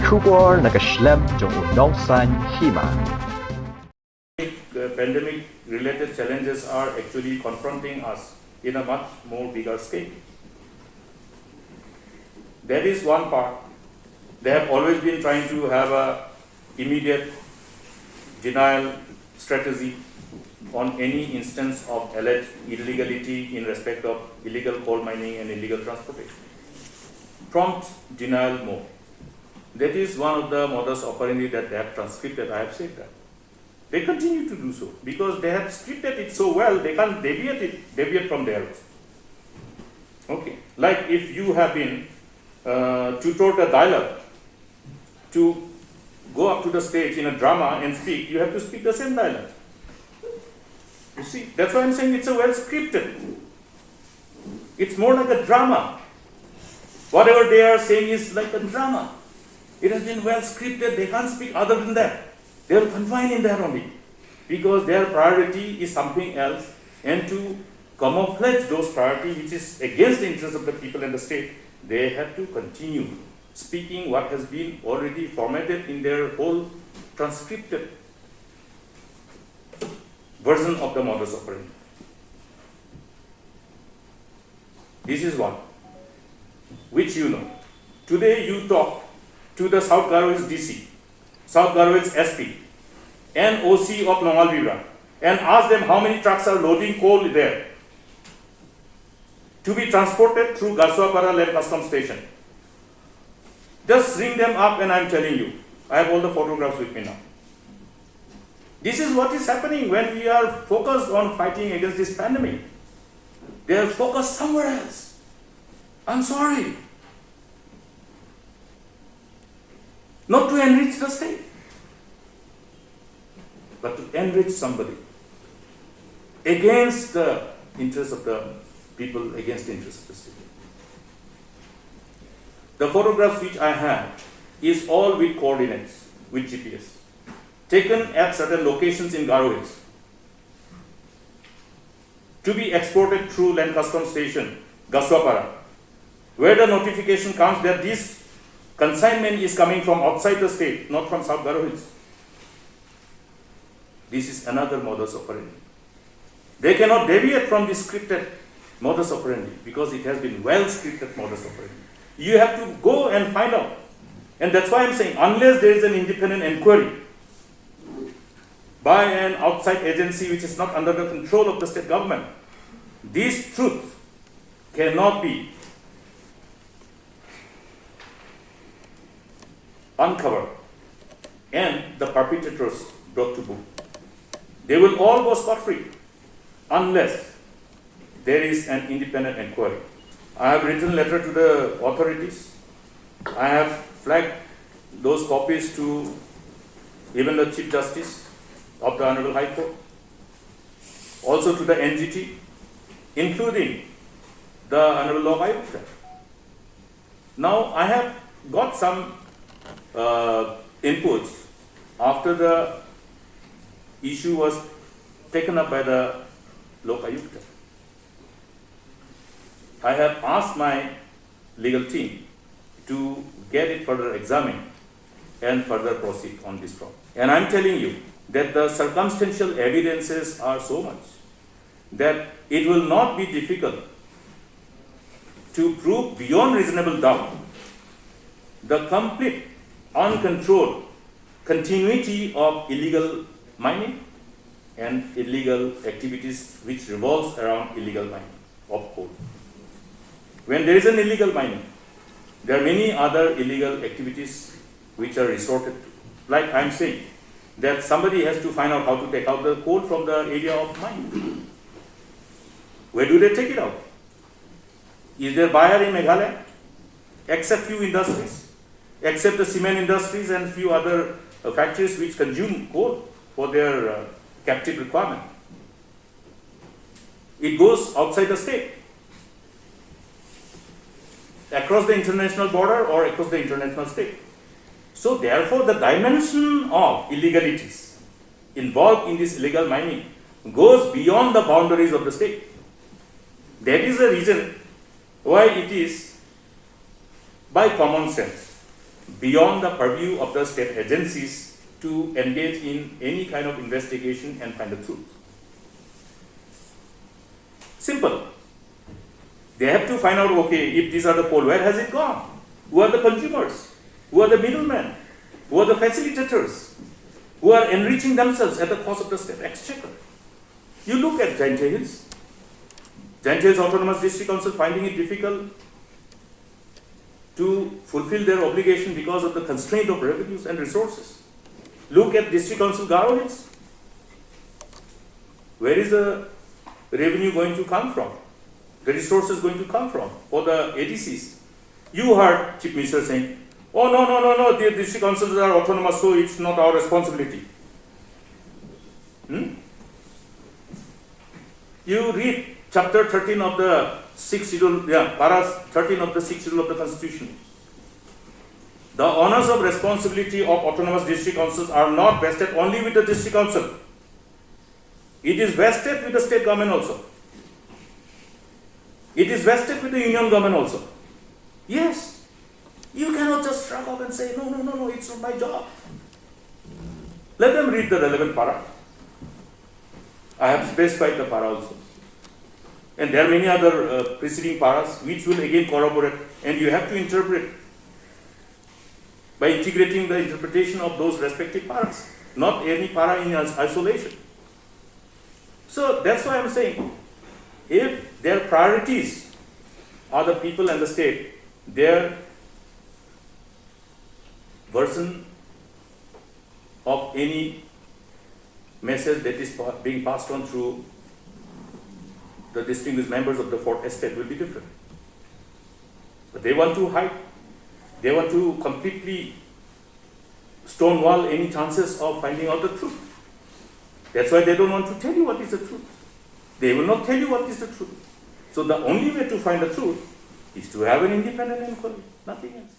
出国那个 schlemm 中有农山起嘛。 Pandemic-related challenges are actually confronting us in a much more bigger scale. That is one part. They have always been trying to have a immediate denial strategy on any instance of alleged illegality in respect of illegal coal mining and illegal transportation. Prompt denial mode. That is one of the modus operandi that they have transcribed. I have said that. They continue to do so because they have scripted it so well, they can't deviate from there. Okay, like if you have been tutored a dialogue to go up to the stage in a drama and speak, you have to speak the same dialogue. You see, that's why I'm saying it's a well scripted. It's more like a drama. Whatever they are saying is like a drama. It has been well scripted, they can't speak other than that. They are confined in there only because their priority is something else, and to camouflage those priorities which is against the interests of the people and the state, they have to continue speaking what has been already formatted in their whole transcripted version of the modus operandi. This is one which you know. Today you talk to the South Garo's DC, South Garo's SP, and OC of Nongalbibra, and ask them how many trucks are loading coal there to be transported through Garsuapara Land Customs Station. Just ring them up and I'm telling you, I have all the photographs with me now. This is what is happening when we are focused on fighting against this pandemic. They are focused somewhere else. I'm sorry. Not to enrich the state, but to enrich somebody against the interests of the people, against the interests of the state. The photographs which I have is all with coordinates, with GPS, taken at certain locations in Garo Hills, to be exported through Land Customs Station, Garsuapara, where the notification comes that this consignment is coming from outside the state, not from South Garo Hills. This is another modus operandi. They cannot deviate from this scripted modus operandi because it has been well scripted modus operandi. You have to go and find out. And that's why I'm saying, unless there is an independent inquiry by an outside agency which is not under the control of the state government, this truth cannot be uncovered and the perpetrators brought to book. They will all go scot-free unless there is an independent inquiry. I have written letter to the authorities. I have flagged those copies to even the Chief Justice of the Honorable High Court, also to the NGT, including the Honorable Law Ayukta. Now I have got some inputs after the issue was taken up by the Lok Ayukta. I have asked my legal team to get it further examined and further proceed on this problem. And I'm telling you that the circumstantial evidences are so much that it will not be difficult to prove beyond reasonable doubt the complete uncontrolled continuity of illegal mining and illegal activities which revolves around illegal mining of coal. When there is an illegal mining, there are many other illegal activities which are resorted to. Like I'm saying, that somebody has to find out how to take out the coal from the area of mining. Where do they take it out? Is there buyer in Meghalaya? Except few industries, except the cement industries and few other factories which consume coal for their captive requirement. It goes outside the state, across the international border or across the international state. So therefore, the dimension of illegalities involved in this illegal mining goes beyond the boundaries of the state. That is the reason why it is by common sense beyond the purview of the state agencies to engage in any kind of investigation and find the truth. Simple. They have to find out, okay, if these are the coal, where has it gone? Who are the consumers? Who are the middlemen? Who are the facilitators? Who are enriching themselves at the cost of the state exchequer? You look at Jaintia Hills. Jaintia Hills Autonomous District Council finding it difficult to fulfill their obligation because of the constraint of revenues and resources. Look at District Council Garo Hills. Where is the revenue going to come from? The resources going to come from for the ADCs? You heard Chief Minister saying, oh no, the district councils are autonomous, so it's not our responsibility. You read chapter 13 of the 6th schedule, paras 13 of the 6th schedule of the Constitution. The honors of responsibility of autonomous district councils are not vested only with the district council. It is vested with the state government also. It is vested with the union government also. Yes. You cannot just shrug off and say, no, it's not my job. Let them read the relevant para. I have specified the para also. And there are many other preceding paras which will again corroborate, and you have to interpret by integrating the interpretation of those respective paras, not any para in isolation. So that's why I'm saying, if their priorities are the people and the state, their version of any message that is being passed on through the distinguished members of the fourth estate will be different. But they want to hide, they want to completely stonewall any chances of finding out the truth. That's why they don't want to tell you what is the truth. They will not tell you what is the truth. So the only way to find the truth is to have an independent inquiry, nothing else.